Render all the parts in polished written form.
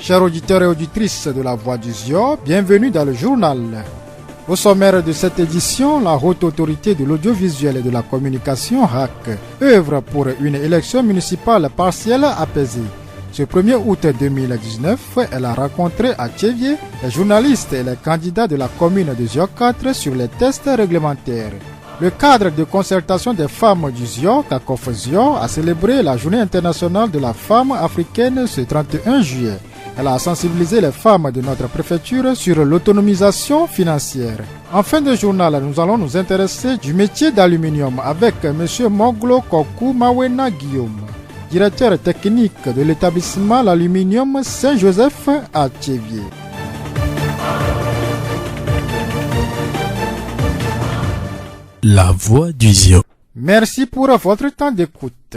Chers auditeurs et auditrices de la Voix du Zion, bienvenue dans le journal. Au sommaire de cette édition, la Haute Autorité de l'Audiovisuel et de la Communication, HAC, œuvre pour une élection municipale partielle apaisée. Ce 1er août 2019, elle a rencontré à Tchévié les journalistes et les candidats de la commune de Zio 4 sur les tests réglementaires. Le cadre de concertation des femmes du Zio, CACOF Zio, a célébré la Journée internationale de la femme africaine ce 31 juillet. Elle a sensibilisé les femmes de notre préfecture sur l'autonomisation financière. En fin de journal, nous allons nous intéresser du métier d'aluminium avec M. Moglo Koku Mawena Guillaume, directeur technique de l'établissement L'Aluminium Saint-Joseph à Tchévié. La Voix du Zion. Merci pour votre temps d'écoute.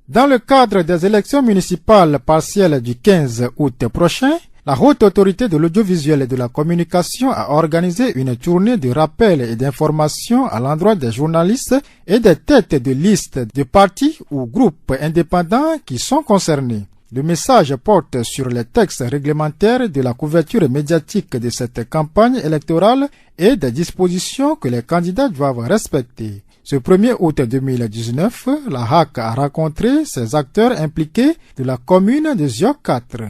Dans le cadre des élections municipales partielles du 15 août prochain, la Haute Autorité de l'Audiovisuel et de la Communication a organisé une tournée de rappel et d'information à l'endroit des journalistes et des têtes de liste de partis ou groupes indépendants qui sont concernés. Le message porte sur les textes réglementaires de la couverture médiatique de cette campagne électorale et des dispositions que les candidats doivent respecter. Ce 1er août 2019, la HAC a rencontré ces acteurs impliqués de la commune de Zio 4.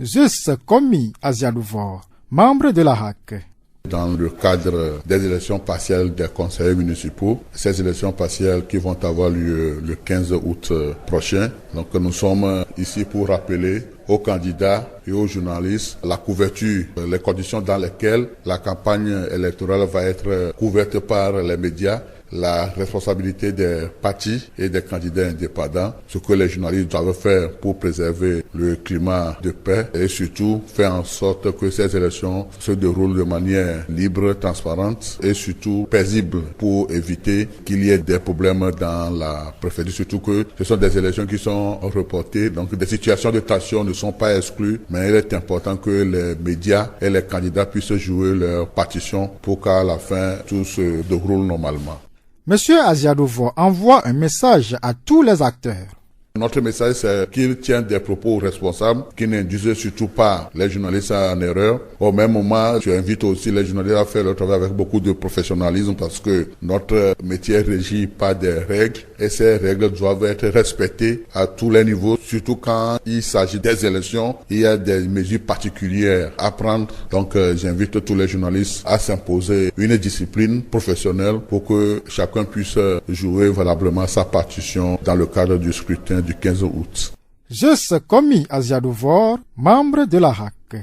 Zeus Komi Aziadouvor, membre de la HAC. Dans le cadre des élections partielles des conseillers municipaux, ces élections partielles qui vont avoir lieu le 15 août prochain. Donc nous sommes ici pour rappeler aux candidats et aux journalistes la couverture, les conditions dans lesquelles la campagne électorale va être couverte par les médias, la responsabilité des partis et des candidats indépendants, ce que les journalistes doivent faire pour préserver le climat de paix et surtout faire en sorte que ces élections se déroulent de manière libre, transparente et surtout paisible pour éviter qu'il y ait des problèmes dans la préfecture, surtout que ce sont des élections qui sont reportées, donc des situations de tension ne sont pas exclues, mais il est important que les médias et les candidats puissent jouer leur partition pour qu'à la fin tout se déroule normalement. Monsieur Aziadovo envoie un message à tous les acteurs. Notre message, c'est qu'ils tiennent des propos responsables, qu'ils n'induisent surtout pas les journalistes en erreur. Au même moment, je invite aussi les journalistes à faire le travail avec beaucoup de professionnalisme parce que notre métier est régi par des règles et ces règles doivent être respectées à tous les niveaux, surtout quand il s'agit des élections. Il y a des mesures particulières à prendre. Donc, j'invite tous les journalistes à s'imposer une discipline professionnelle pour que chacun puisse jouer valablement sa partition dans le cadre du scrutin du 15 août. Zeus Komi Aziadouvor, membre de la HAC.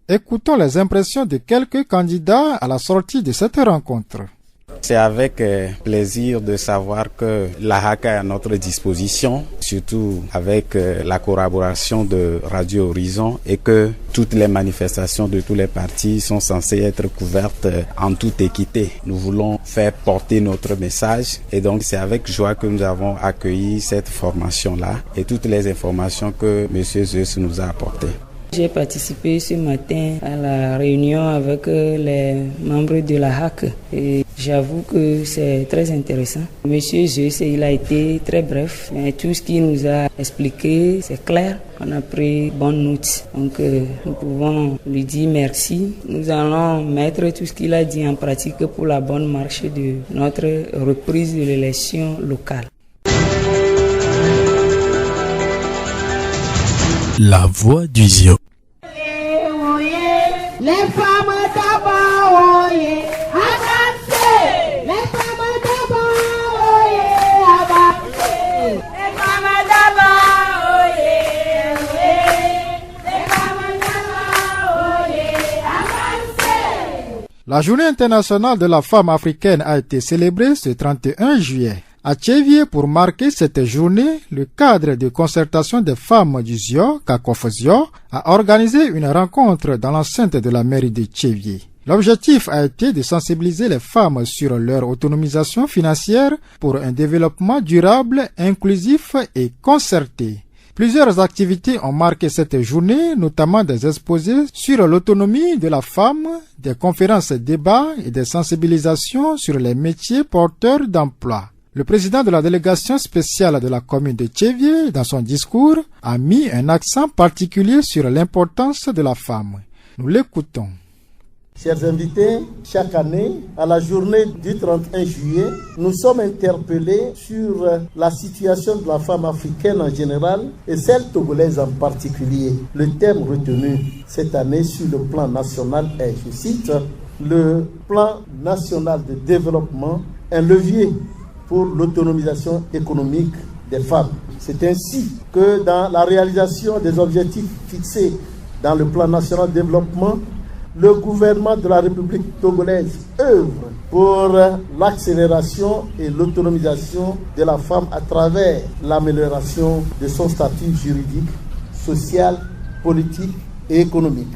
Écoutons les impressions de quelques candidats à la sortie de cette rencontre. C'est avec plaisir de savoir que la HAC est à notre disposition, surtout avec la collaboration de Radio Horizon et que toutes les manifestations de tous les partis sont censées être couvertes en toute équité. Nous voulons faire porter notre message et donc c'est avec joie que nous avons accueilli cette formation-là et toutes les informations que M. Zeus nous a apportées. J'ai participé ce matin à la réunion avec les membres de la HAC et j'avoue que c'est très intéressant. Monsieur Zeus, il a été très bref, mais tout ce qu'il nous a expliqué, c'est clair. On a pris bonne note, donc nous pouvons lui dire merci. Nous allons mettre tout ce qu'il a dit en pratique pour la bonne marche de notre reprise de l'élection locale. La Voix du Zion. Les femmes d'abord, avancez. Les femmes d'abord, avancez. Les femmes d'abord, les femmes d'abord, avancez. La Journée internationale de la femme africaine a été célébrée ce 31 juillet. À Tchévié, pour marquer cette journée, le cadre de concertation des femmes du Zio, CACOF Zio, a organisé une rencontre dans l'enceinte de la mairie de Tchévié. L'objectif a été de sensibiliser les femmes sur leur autonomisation financière pour un développement durable, inclusif et concerté. Plusieurs activités ont marqué cette journée, notamment des exposés sur l'autonomie de la femme, des conférences débats et des sensibilisations sur les métiers porteurs d'emploi. Le président de la délégation spéciale de la commune de Tchévié, dans son discours, a mis un accent particulier sur l'importance de la femme. Nous l'écoutons. Chers invités, chaque année, à la journée du 31 juillet, nous sommes interpellés sur la situation de la femme africaine en général et celle togolaise en particulier. Le thème retenu cette année sur le plan national est, je cite, le plan national de développement, un levier pour l'autonomisation économique des femmes. C'est ainsi que dans la réalisation des objectifs fixés dans le plan national de développement, le gouvernement de la République togolaise œuvre pour l'accélération et l'autonomisation de la femme à travers l'amélioration de son statut juridique, social, politique et économique.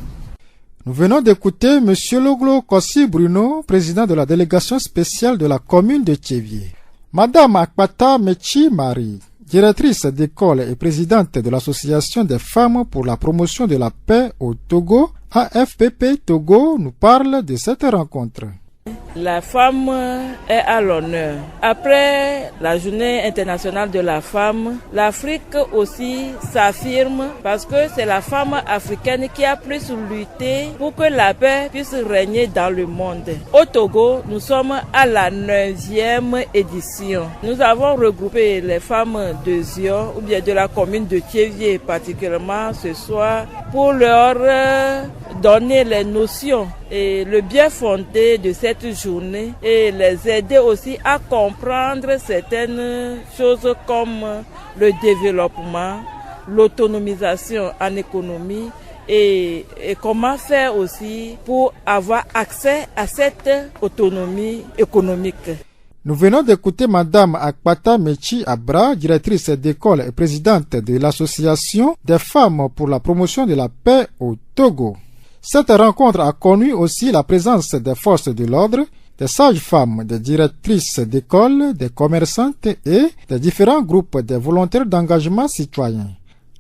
Nous venons d'écouter M. Loglo Kossi Bruno, président de la délégation spéciale de la commune de Tchévié. Madame Akpata Mechi Marie, directrice d'école et présidente de l'Association des femmes pour la promotion de la paix au Togo, AFPP Togo, nous parle de cette rencontre. La femme est à l'honneur. Après la journée internationale de la femme, l'Afrique aussi s'affirme parce que c'est la femme africaine qui a plus lutté pour que la paix puisse régner dans le monde. Au Togo, nous sommes à la 9e édition. Nous avons regroupé les femmes de Zion ou bien de la commune de Tchévié particulièrement ce soir pour leur donner les notions et le bien fondé de cette journée et les aider aussi à comprendre certaines choses comme le développement, l'autonomisation en économie et comment faire aussi pour avoir accès à cette autonomie économique. Nous venons d'écouter Madame Akpata Mechi Abra, directrice d'école et présidente de l'Association des femmes pour la promotion de la paix au Togo. Cette rencontre a connu aussi la présence des forces de l'ordre, des sages-femmes, des directrices d'école, des commerçantes et des différents groupes de volontaires d'engagement citoyen.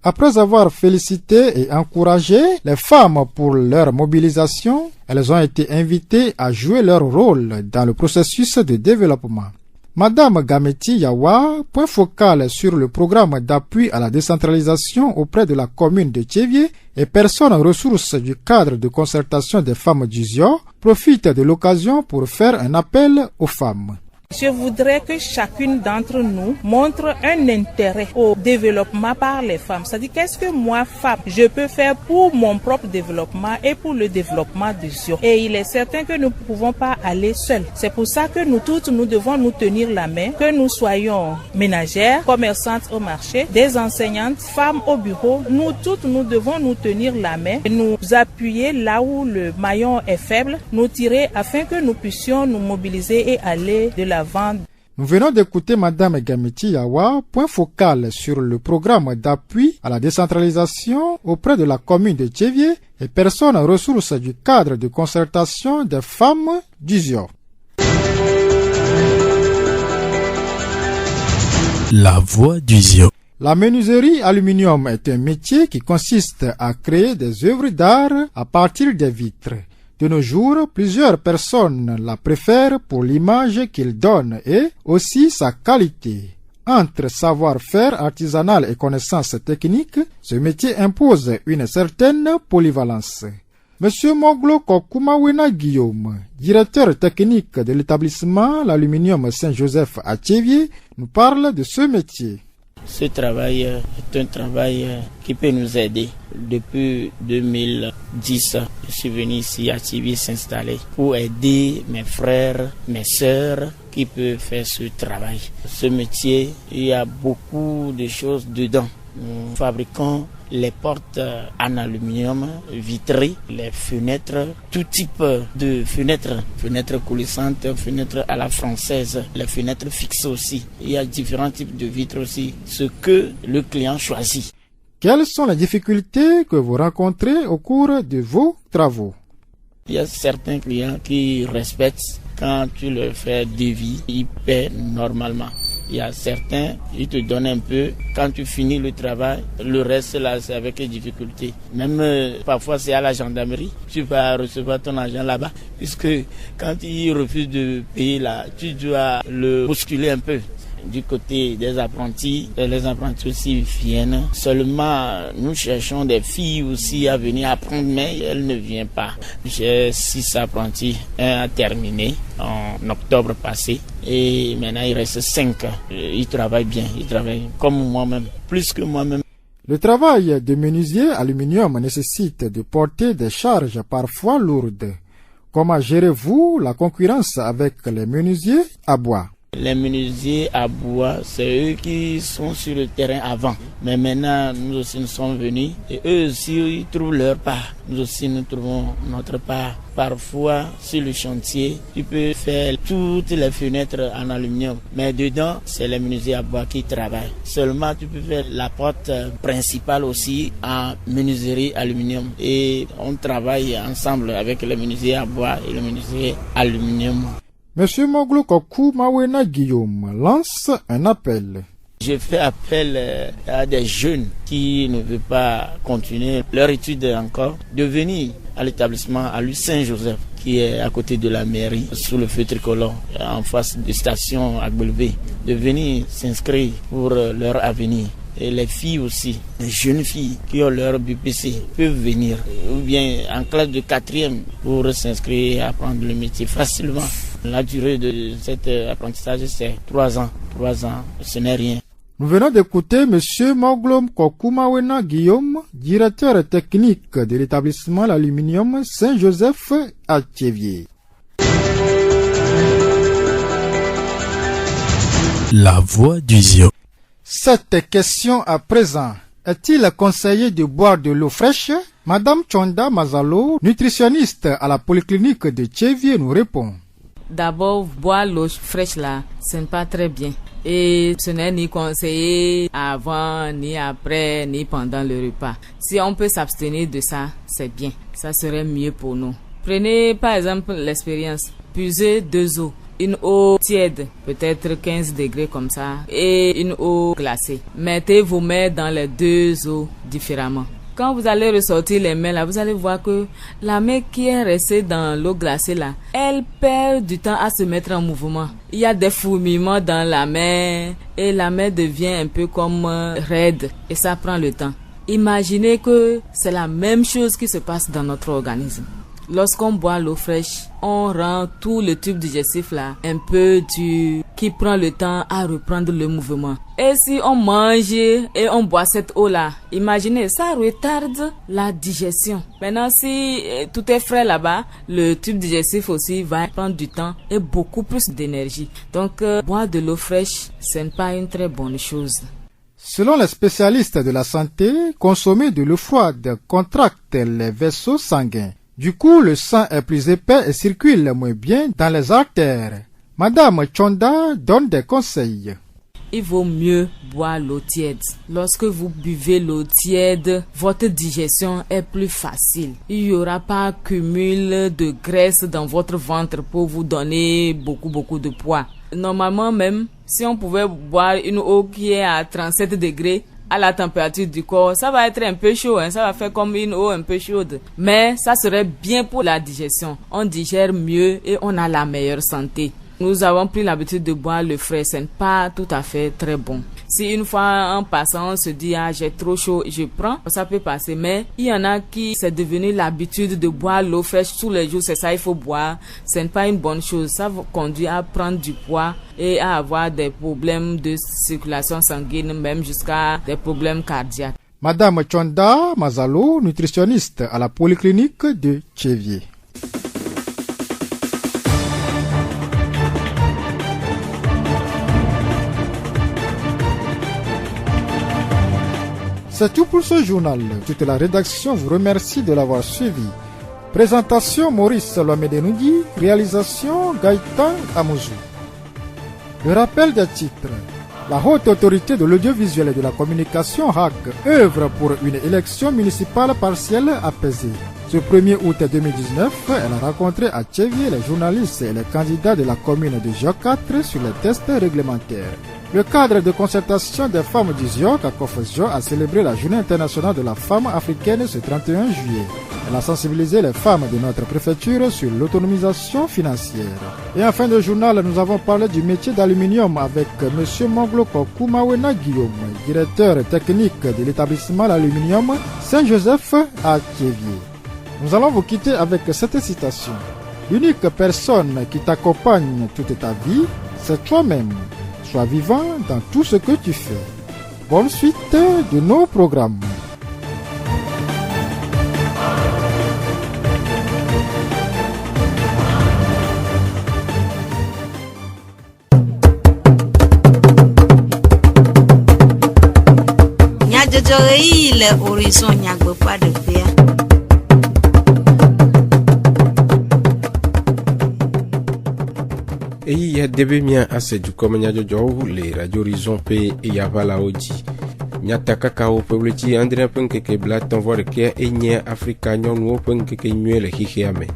Après avoir félicité et encouragé les femmes pour leur mobilisation, elles ont été invitées à jouer leur rôle dans le processus de développement. Madame Gameti Yawa, point focal sur le programme d'appui à la décentralisation auprès de la commune de Tchévié et personne ressource du cadre de concertation des femmes du Zio, profite de l'occasion pour faire un appel aux femmes. Je voudrais que chacune d'entre nous montre un intérêt au développement par les femmes. C'est-à-dire, qu'est-ce que moi, femme, je peux faire pour mon propre développement et pour le développement de Zio. Et il est certain que nous ne pouvons pas aller seuls. C'est pour ça que nous toutes, nous devons nous tenir la main, que nous soyons ménagères, commerçantes au marché, des enseignantes, femmes au bureau. Nous toutes, nous devons nous tenir la main, nous appuyer là où le maillon est faible, nous tirer afin que nous puissions nous mobiliser et aller de la vente. Nous venons d'écouter Madame Gameti Yawa, point focal sur le programme d'appui à la décentralisation auprès de la commune de Tchévié et personnes ressources du cadre de concertation des femmes du Zio. La voix du Zio. La menuiserie aluminium est un métier qui consiste à créer des œuvres d'art à partir des vitres. De nos jours, plusieurs personnes la préfèrent pour l'image qu'il donne et aussi sa qualité. Entre savoir-faire artisanal et connaissances techniques, ce métier impose une certaine polyvalence. Monsieur Moglo Kokumawena Guillaume, directeur technique de l'établissement l'Aluminium Saint-Joseph à Tchévié, nous parle de ce métier. Ce travail est un travail qui peut nous aider. Depuis 2010, je suis venu ici à Tchévié s'installer pour aider mes frères, mes sœurs qui peuvent faire ce travail. Ce métier, il y a beaucoup de choses dedans. Nous fabriquons les portes en aluminium vitrées, les fenêtres, tout type de fenêtres, fenêtres coulissantes, fenêtres à la française, les fenêtres fixes aussi. Il y a différents types de vitres aussi, ce que le client choisit. Quelles sont les difficultés que vous rencontrez au cours de vos travaux? Il y a certains clients qui respectent quand tu leur fais devis, ils paient normalement. Il y a certains, ils te donnent un peu. Quand tu finis le travail, le reste là, c'est avec difficulté. Même parfois, c'est à la gendarmerie. Tu vas recevoir ton argent là-bas. Puisque quand ils refusent de payer là, tu dois le bousculer un peu. Du côté des apprentis, les apprentis aussi viennent. Seulement, nous cherchons des filles aussi à venir apprendre, mais elles ne viennent pas. J'ai 6 apprentis, un a terminé en octobre passé et maintenant il reste 5. Ils travaillent bien, ils travaillent comme moi-même, plus que moi-même. Le travail de menuisier aluminium nécessite de porter des charges parfois lourdes. Comment gérez-vous la concurrence avec les menuisiers à bois? Les menuisiers à bois, c'est eux qui sont sur le terrain avant. Mais maintenant, nous aussi nous sommes venus et eux aussi ils trouvent leur part. Nous aussi nous trouvons notre part. Parfois, sur le chantier, tu peux faire toutes les fenêtres en aluminium. Mais dedans, c'est les menuisiers à bois qui travaillent. Seulement, tu peux faire la porte principale aussi en menuiserie aluminium. Et on travaille ensemble avec les menuisiers à bois et les menuisiers aluminium. Monsieur Moglo Kokou Mawena Guillaume lance un appel. Je fais appel à des jeunes qui ne veulent pas continuer leur étude encore, de venir à l'établissement à l'U Saint-Joseph, qui est à côté de la mairie, sous le feu tricolore, en face de station Agbelvé, de venir s'inscrire pour leur avenir. Et les filles aussi, les jeunes filles qui ont leur BPC peuvent venir, ou bien en classe de 4e pour s'inscrire et apprendre le métier facilement. La durée de cet apprentissage, c'est 3 ans. 3 ans, ce n'est rien. Nous venons d'écouter Monsieur Moglom Kokumawena Guillaume, directeur technique de l'établissement l'aluminium Saint-Joseph à Thiévier. La voix du Zio. Cette question à présent, est-il conseillé de boire de l'eau fraîche? Madame Chonda Mazalo, nutritionniste à la polyclinique de Thiévier, nous répond. D'abord, boire l'eau fraîche là, ce n'est pas très bien. Et ce n'est ni conseillé avant, ni après, ni pendant le repas. Si on peut s'abstenir de ça, c'est bien. Ça serait mieux pour nous. Prenez par exemple l'expérience. Puisez 2 eaux. Une eau tiède, peut-être 15 degrés comme ça, et une eau glacée. Mettez vos mains dans les 2 eaux différemment. Quand vous allez ressortir les mains là, vous allez voir que la main qui est restée dans l'eau glacée là, elle perd du temps à se mettre en mouvement. Il y a des fourmillements dans la main et la main devient un peu comme raide et ça prend le temps. Imaginez que c'est la même chose qui se passe dans notre organisme. Lorsqu'on boit l'eau fraîche, on rend tout le tube digestif là un peu dur, qui prend le temps à reprendre le mouvement. Et si on mange et on boit cette eau là, imaginez, ça retarde la digestion. Maintenant, si tout est frais là-bas, le tube digestif aussi va prendre du temps et beaucoup plus d'énergie. Donc, boire de l'eau fraîche, ce n'est pas une très bonne chose. Selon les spécialistes de la santé, consommer de l'eau froide contracte les vaisseaux sanguins. Du coup, le sang est plus épais et circule moins bien dans les artères. Madame Chonda donne des conseils. Il vaut mieux boire l'eau tiède. Lorsque vous buvez l'eau tiède, votre digestion est plus facile. Il n'y aura pas cumul de graisse dans votre ventre pour vous donner beaucoup de poids. Normalement même, si on pouvait boire une eau qui est à 37 degrés, à la température du corps, ça va être un peu chaud, ça va faire comme une eau un peu chaude. Mais ça serait bien pour la digestion. On digère mieux et on a la meilleure santé. Nous avons pris l'habitude de boire le frais, ce n'est pas tout à fait très bon. Si une fois en passant on se dit j'ai trop chaud, je prends, ça peut passer. Mais il y en a qui c'est devenu l'habitude de boire l'eau fraîche tous les jours, c'est ça il faut boire. Ce n'est pas une bonne chose, ça vous conduit à prendre du poids et à avoir des problèmes de circulation sanguine, même jusqu'à des problèmes cardiaques. Madame Chonda Mazalo, nutritionniste à la polyclinique de Thiévier. C'est tout pour ce journal. Toute la rédaction vous remercie de l'avoir suivi. Présentation Maurice Loamedenoudi, réalisation Gaëtan Amouzou. Le rappel des titres. La haute autorité de l'audiovisuel et de la communication HAC œuvre pour une élection municipale partielle apaisée. Ce 1er août 2019, elle a rencontré à Tchévié les journalistes et les candidats de la commune de Zio 4 sur les tests réglementaires. Le cadre de concertation des femmes du Zio, Kakofosio, a célébré la Journée internationale de la femme africaine ce 31 juillet. Elle a sensibilisé les femmes de notre préfecture sur l'autonomisation financière. Et en fin de journal, nous avons parlé du métier d'aluminium avec M. Monglo Kokumawena Guillaume, directeur technique de l'établissement L'Aluminium Saint-Joseph à Tchévié. Nous allons vous quitter avec cette citation. L'unique personne qui t'accompagne toute ta vie, c'est toi-même. Sois vivant dans tout ce que tu fais. Bonne suite de nos programmes. Le horizon nyagbe pas de paix. Eyi ya debe mia ase du nya jojo le radio horizon pe e ya vala oji nya takaka o publici andre penkeke blat envoie ke enye afrika nyonu penkeke nyele hihiame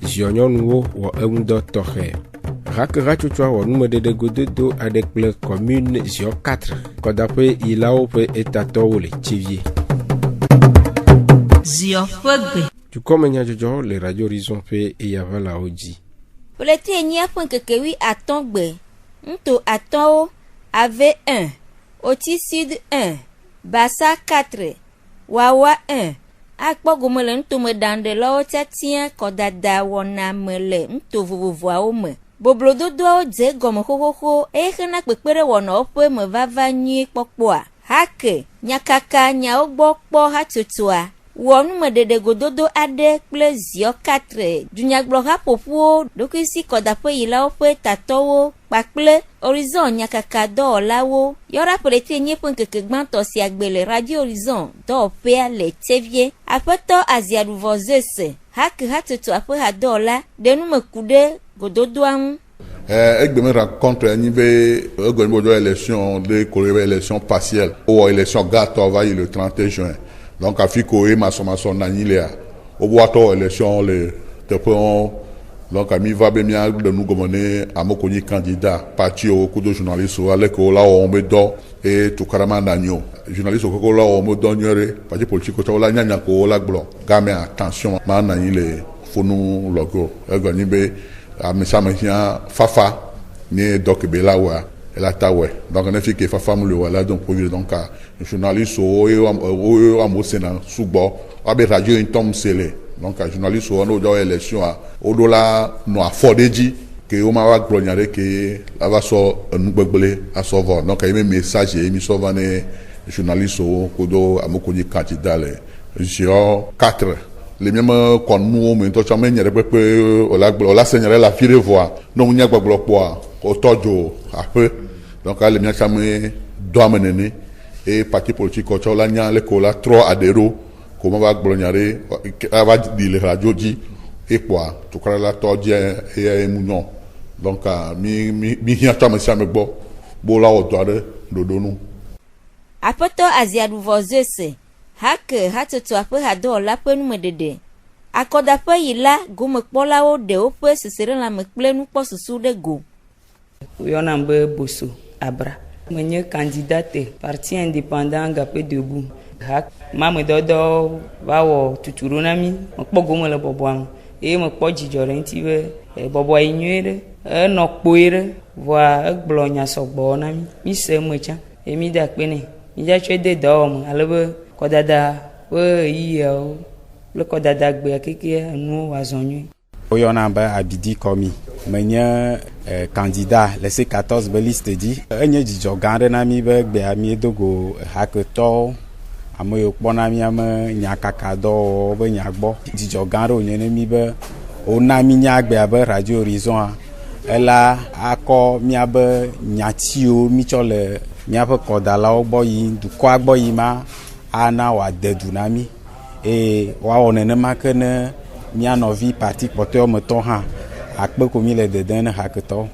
zionyonu wo eundo tohe rak rachuchwa wo nume de gododo avec le commune Zio 4 kodape ilao pe etato le Tchévié Zio Fogbe du nya jojo le radio horizon pe e ya vala oji Poleti enya penkekewi atongbe nto aton ave 1 Oti Sud 1 Bassa 4 Wawa 1 Akpogomele nto me dande lo tiatien kodada wona mele nto vovovoa o me boblododo o je gomo hohoho e khana pepere wona ope me vava nyi popoa hake nyakaka nya ogbo po hatutua wonu me dede gododo ade kple Zio 4 dunyagblɔ ha ƒoƒuwo ɖokuisi kɔdaƒe yilawo ƒe tatowo kpakple horizon nyakaka dɔwɔlawo yɔra ƒlete nye ƒe ŋkeke gbãtɔ sia gbe le radio horizon dɔwɔƒea le Tchévié aƒetɔ aziaɖuvɔ zese hake hatutua ƒe hadɔwɔla ɖe nume ku ɖe gododoa ŋu. Egbe me rencontre ni be egbe do élection de Corée élection partielle ou élection gato va le 31 juin. Donc Afriko et ma sommation nanilea au boato élection le tepon donc ami va be mia de nous gomone amokoni candidat parti au coup de journaliste ou avec là on me do et tout carama nanyo journaliste ko là on me donnere parti politique ko la nyanya ko la glo game attention ma nanile fonu logo egani be ameshamia fafa ni donc be la wa la tawe donc on a fait que fafa mu le wala donc pour donc journaliste o amosena subo abe radio intom sele donc journaliste o no do élection o do la no afodeji que o ma wa glonyare que la va so nugbegbele asovo donc il message et mi sovane journaliste o kodo amokoni candidat le Zio 4 les mêmes qu'on nous mais to chama nyere pepe o la senyere la fire voix no nya gbagblo po o tojo ape donc les mia chama do amenene et parti politique ko la nya le ko la trop adero ko ma va glonyare va di le radio di et quoi to kala la toje e munyon donc mi hia chama chama gbo bo la o doare dodonu apoto aziaɖuvɔ zese hake hatutu aƒe hadɔwɔla ƒe numedede akɔdaƒe yi la gomekpɔlawo ɖe woƒe seseɖelãme kple nukpɔsusu ɖe go. Yɔna be Boso Abra menye candidate parti indépendant Gapé Debout hak mamedɔdɔ va wɔ tuturo na mi mekpɔ gome le bɔbɔa me eye mekpɔ dzidzɔ ɖe ŋuti be bɔbɔa yi nyuie ɖe enɔ kpoe ɖe vɔa egblɔ nya sɔgbɔ na mi se eme tsã eye mi da akpe nɛ mi dza tsɔe de dɔwɔme alebe kɔdada ƒe yiyawo kple kɔdada gbea keke enuwo wòazɔ nyuie. Oyona be Abidi Komi menye candidat le C14 be liste di enye dzidzɔ gã aɖe na mi be gbea mi dogo haketɔ ame yiwo kpɔna mi ame nyakaka dɔwɔwɔ be nya gbɔ dzidzɔ gã aɖe wònye ne mi be wona mi nya gbea be radio horizon ela akɔ miabe nyatsiwo mi tsɔ le miaƒe kɔdalawo gbɔ yi dukɔa gbɔ yi ma ana wòade du na mi eye woawɔ nenema ke ne mia nɔvi parti kpɔtɔewo me tɔ hã akpe ko mi le dede ne haketɔwo.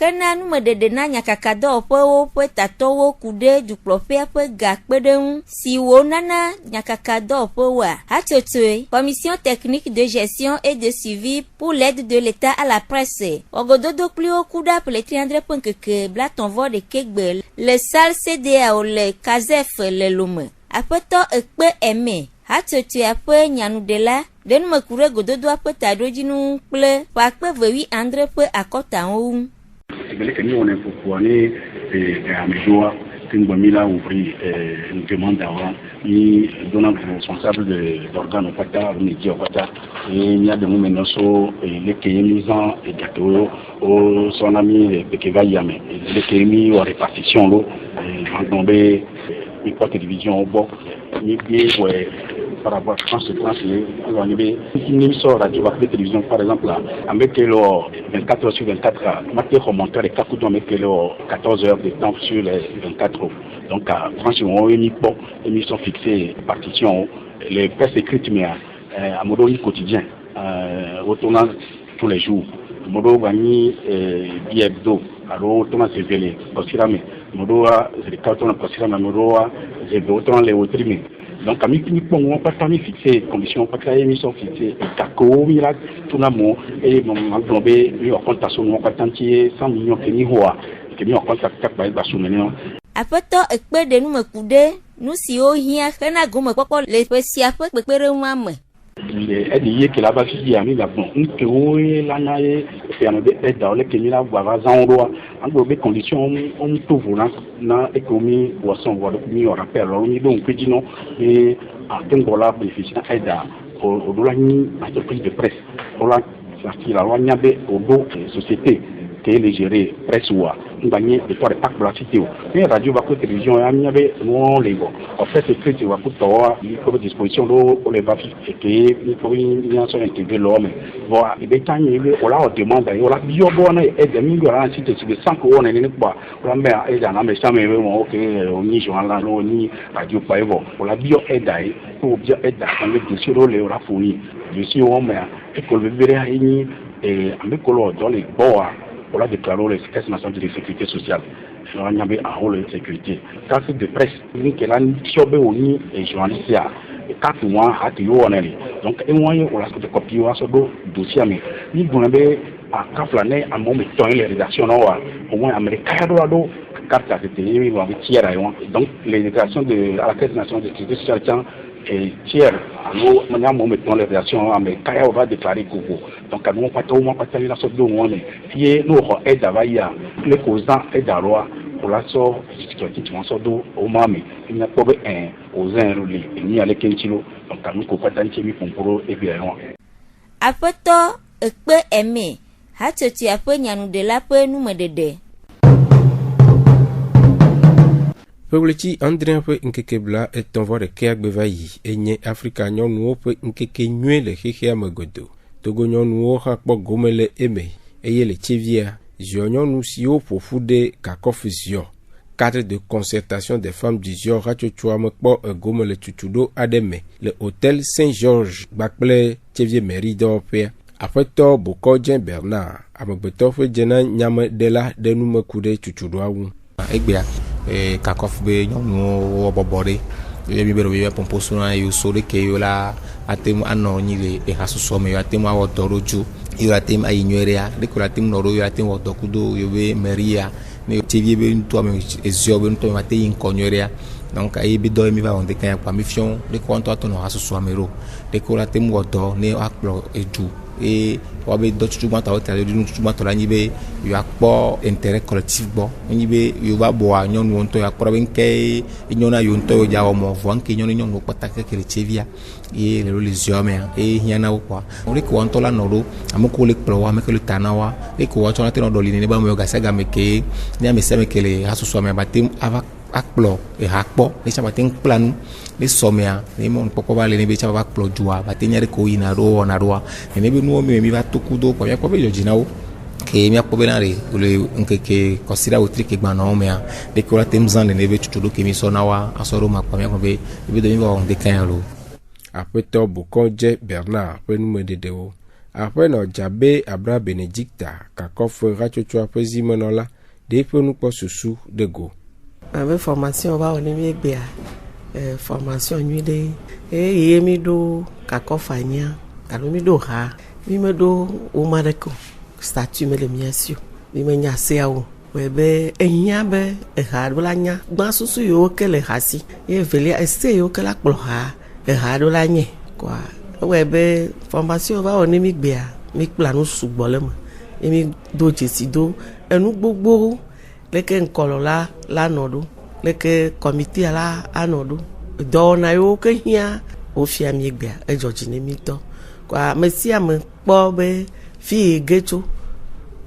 Hena numedede na nyakakado po po tatowo kude duklope po gakpedeng siwo nana nyakakado po wa. Hatotwe, commission technique de gestion et de suivi pour l'aide de l'État à la presse. Ogododo plio kuda pour les triandre ponkeke blaton vo de kegbe. Le sal CDAO le kazef le lume. Apeto ekpe eme. Hatotwe apwe nyanudela. Den me kure gododo apwe tadojinu ple. Pakpe vewi andre pe akota ou. On est pour aller à Méjoa, Tingbamila ouvrir une demande avant, ni donnant responsable de l'organe au Pata, on est dit au Pata, et il y a des moments où les Kémisans et gâteaux, son ami Bekeva Yame, les Kémis en répartition, en tombé, une porte de division au bord, ni bien, ouais. Par rapport à France, on a une émission radio de télévision, par exemple, avec le 24 heures sur 24, matin remonter les 4 coups, avec le 14 heures de temps sur les 24 heures. Donc, franchement, on a une émission fixée, partition, les presses écrites, mais à modo quotidien, au tournant tous les jours. Modo Gani, Biebdo, alors au tournant c'est vélé, Kosirame, Modo a, c'est carton à Kosirame, Modo a, c'est au tournant les autres. Donc, à mi on pas tant fixé, conditions pas créer émission fixée, et Kako, Mirac, tout l'amour, et mon globé, lui en compte à son nom, pas tant 100 millions que ni hoa, que ni en compte à 4 bails basous maintenant. Apeto ekpe de nous me couder, nous si o hia, kena gomme papa, les petits apes, pépere mame. Elle dit que là-bas, il y a mis la bonne, que oui, l'année, et on est dans les Kenya, voir Zanroa, en gros, les conditions, on trouve dans l'économie, ou à son voie, on rappelle, on y donc, petit non, et à Tengola, bénéficiant aide au dollar, entreprise de presse, on l'a sorti la loi Niabe au dos de société. Les gérer presse ou à gagner des fois de pack pour la cité. Mais radio va pour télévision, il y avait non les bons. En fait, c'est que tu vas pour toi, il faut disposition pour les bafis et que il faut une intégrer l'homme. Voilà, et bien quand il est là, on demande, on a bio bon et des millions à la cité, c'est de 100 euros, on est pas. On a mis à aider, on a mis ça, mais ok, on y joue là, on y radio pas bon. On a bio aider, pour bien aider, on met des sur les aura fourni. Je suis homme, et qu'on le verra et avec color dans les bois. On a déclaré les caisses nationales de sécurité sociale. On a mis un rôle de sécurité. Quand c'est de presse, il y a une chobé ou une journaliste. Et 4 mois, à Tio, on est. Donc, un moyen, on a fait des copies, on a fait des dossiers. Mais, il y a à Kaflané, à mon méthode, les rédactions, au moins, américain, carte à cette télé, on avait tiers. Donc, les rédactions de la caisse nationale de sécurité sociale, et tiers, nous, maintenant, mettons les réactions, mais Kaya va déclarer Gogo. Donc, nous, pas de la sorte de monde. Si nous, aide à Vaïa, les causants aide à Roi, pour la sorte, tu m'en sors d'eau, au Mami, il n'y a pas un, aux uns, il n'y a les Kentilo, donc, nous, qu'on pas d'antimie pour et bien. Apeto, ekpe eme, hatoti ape nyanu de la pe nous me dede. Peupleti André pe nkeke bla et envoie de Keak Bevayi et nye Afrika nyonu pe nkeke nyue le hehe amagodo. Togo nyonu ha kpo gomele eme eye le chevia zio nyonu sio pour foude kakofusio. Cadre de concertation des femmes du Zio Rachochua mekpo gomele tutudo ademe le hôtel Saint-Georges bakple chevie mairie d'Opéa. Après to boko Jean Bernard amegbeto fe jena nyame de la de nu mekude tutudo awu. Egbea kakof be nyɔnuwo bɔbɔ ɖe eye mi be ɖewo pɔmpɔ sona yo so ɖe ke yo la ate mu anɔ anyi le ehasusɔ me yo ate mu awɔ dɔ ɖo dzo yo ate mu ayi nyuie ɖea ɖe ko ate mu nɔ ɖo yo ate mu wɔ dɔ kudo yo be meria ne tevie be ŋutɔ me eziɔ be ŋutɔ me ate yi ŋkɔ nyuie ɖea donc ayi be dɔ mi va wɔn de kanya kpa mi fiɔ ɖe ko ŋutɔ atɔ nɔ hasusɔ me ɖo ɖe ko ate mu wɔ dɔ ne akplɔ edu et wa be do tutu gbata o tale du tutu gbata la nyi be yo akpɔ intérêt collectif gbɔ nyi be yo ba boa nyɔnu ntɔ ya kpɔ be nke nyɔnu yo ntɔ yo ja wɔ mɔ vɔ nke nyɔnu kpɔta keke le tsevia ye le zio me e hiana wo kwa o le ko ntɔ la nɔ do ameko le kplɔ wa ameko le tana wa e ko wa tsɔ na te nɔ dɔli ne ba mo ga sa ga me ke ne ame se me ke le asusu me ba te ava akplɔ e ha kpɔ ne sa ba te planu ne sɔmea ne mo kpɔkpɔ ba le ne be sa ba kplɔ dua ba te nya de ko yina do na doa ne be nuwo mi va to kudo kwa ya kpɔ be yojina wo ke mi akpɔ be na re le nkeke kɔsira wo tri ke gba na o mea de ko la tem zan le ne be tutu do ke mi sɔ na wa asɔro ma kpɔ mi akpɔ be do mi va on de kan lo Apeto Boko Jean Bernard pe nu me dedewo après no Djabé Abra Benedicta kakof rachocho pezimenola de penu po susu de go. Avec formation va on est bien formation nuit de et mi do kakofania kalo mi do ha mi me do o mareko statut me le miasio mi me nya se awo webe enya be ha do la nya gba susu yo ke le hasi e vele ese yo ke la kplo ha ha do la nye kwa webe formation va on mi gbia mi planu sugbo le mo mi do jesi do enu gbogbo leke nkolo la nodu leke comité la anodu do na yo ke hia o fi ami gbia e joji ni mi to kwa mesia me po be fi gecho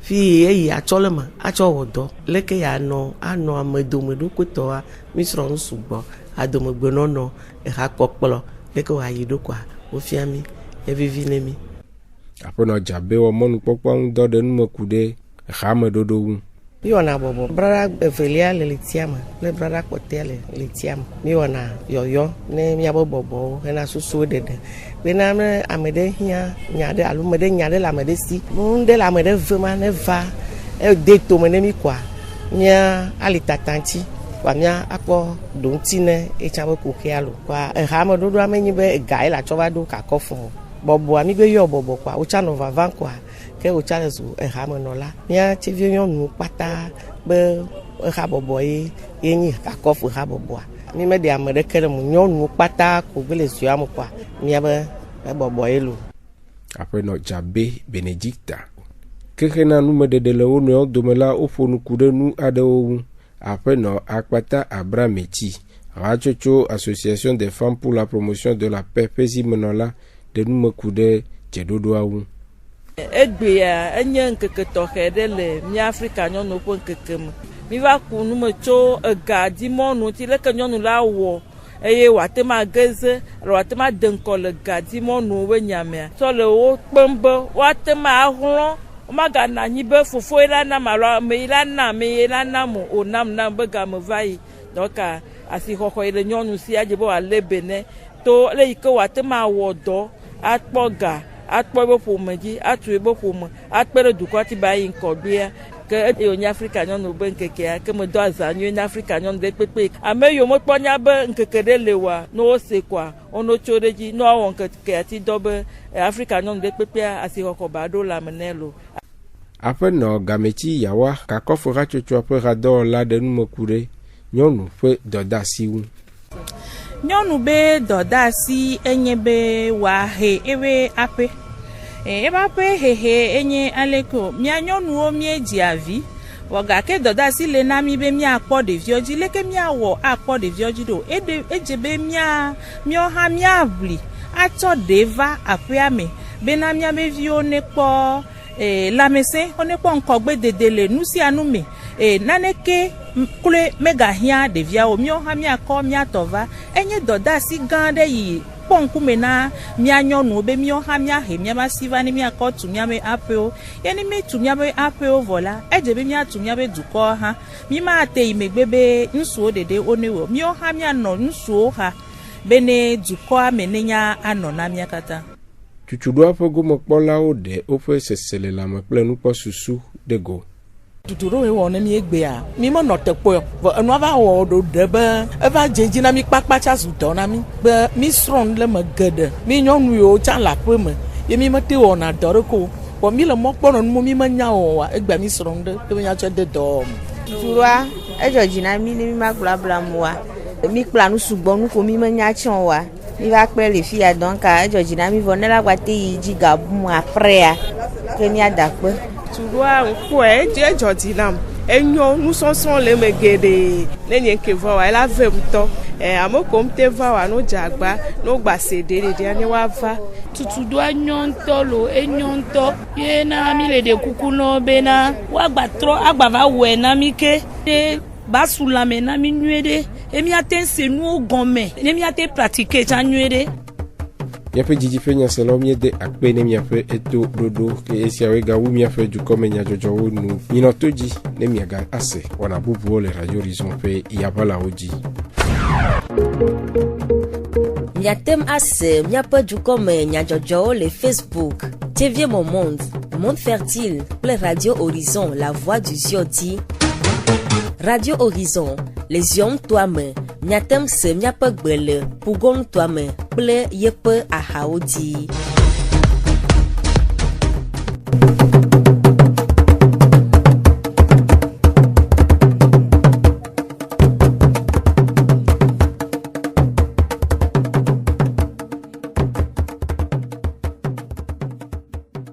fi eyi acholema acho wodo leke ya no ano amedomedo kweto a mi sro nsugbo adomegbe no e ha popolo leke wa yido kwa o fi ami e vivi nemi apono Djabé wo monu popo ndo de nu mekude ha medodo wu mi wana bobo brada evelia le litiama le brada kotele litiama mi wana yoyo ne mi abobo na susu dede bena me amede hia nyade alumede nyade la mede si munde la mede vema ne va e de to me ne mi kwa nya alitatanti kwa nya akpo dontine e chabe kokialo kwa e ha me dodo amenyi be gai la choba do kakofo bobo ami be yo bobo kwa o cha no va kwa ke o cha lezu e ha me no la nya ti vi yon nu pata be e ha bobo yi yin kakofo ha bobo mi me de amede kere mu nyonu pata ko gele su am kwa mi abe bobo elu après no Djabé Benedicta kekena nu me de le onu domela ofonu kude nu adewo après no akpata Abramechi rachocho association des femmes pour la promotion de la paix pezimenola de nu me kude jedodo awu egbe ya enye nkeke tohede le mi Afrika nyonu po nkeke mi va ku nu me tso ega di monu ti leke nyonu la wo eye wate ma geze wate ma denko le ga di monu we nyame so le wo pembe wate ma ahlo o ma ga na nyi be fofo ila na malo me ila na mo o nam na be ga me vai donc asi hoko ile nyonu si aje bo ale bene to le ike wate ma wo do atpoga atpo bo meji atu ebo mo atpere dukwati ba yin ko bia ke e Afrika nyonu be nkeke ke me do azanyu ni Afrika nyonu de pepe ame yo mo kponya be nkeke de lewa no se kwa ono choreji no awon nkeke ati do be Afrika nyonu de pepe asi hoko ba do la menelo après no Gamechi yawa kakofu rachocho après rador la de nu mekure nyonu fe doda siwu nyonu be doda si enye be wa he ewe ape eba pe hehe enye aleko mi anyonu o mi eji avi woga ke doda si le na mi be mi akpo de vioji leke mi awo akpo de vioji do ejebe mi o ha mi avli ato deva apiame be na mi be vio ne po la mese one po nko gbe dedele nusi anu me naneke kule mega hia de via o mi o ha mi akko mi atova enye doda si gande yi ponku mena mi anyonu be mi o ha mi ahe mi ma siva ni mi akotu mi ame apeo yani mi tu mi ame apeo vola ejebe mi atu mi abe duko ha mi ma ate imegbebe nsuo dede onewo mi o ha mi ano nsuo ha bene duko amenenya ano na mi akata tutudo afogo mokpola ode ofe sesele la mekple nu po susu de go tuturo we won mi egbe a mi mo no tepo enu ava wo do debe eva jenji na mi pakpa cha su do na mi be mi strong le magede mi nyonu yo cha la pe me ye mi mate wo na do ko bo mi le mo kpono nu mi manya wo wa egba mi strong de mi nya che de do turwa ejo jina mi ni mi ma blabla mu wa mi planu sugbo nu ko mi manya chon wa mi va pe le fi a donc ejo jina mi vonela gwate yi jiga mu après ke mi adape turwa ko je jodinam enyo nu sonson le megede nenye ke vo wa la ve buto amoko mte va wa no jagba no gba sede de ani wa va tutu do anyonto lo enyonto ye na mi le de kuku no be na wa gba tro agba va we na mi ke de basula me na mi nuede emi atense nu ogome ne mi ate pratiquer ja nuede miaƒe dzidziƒe nyaselawo miede akpe ne miaƒe eto ɖoɖo ke esiawoe gawu miaƒe dukɔme nyadzɔdzɔwo nu nyinɔto dzi ne miaga ase wɔna bubuwo le Radio Horizon ƒe yaʋalawo dzi. Miatem ase miaƒe dukɔme nyadzɔdzɔwo le Facebook, Tevie mon monde fertile, pour Radio Horizon, la voix du Ziodi. Radio Horizon, les hommes toi-même, nyatem se nyapa gbele, pougon toi-même, ple yepe a haodi.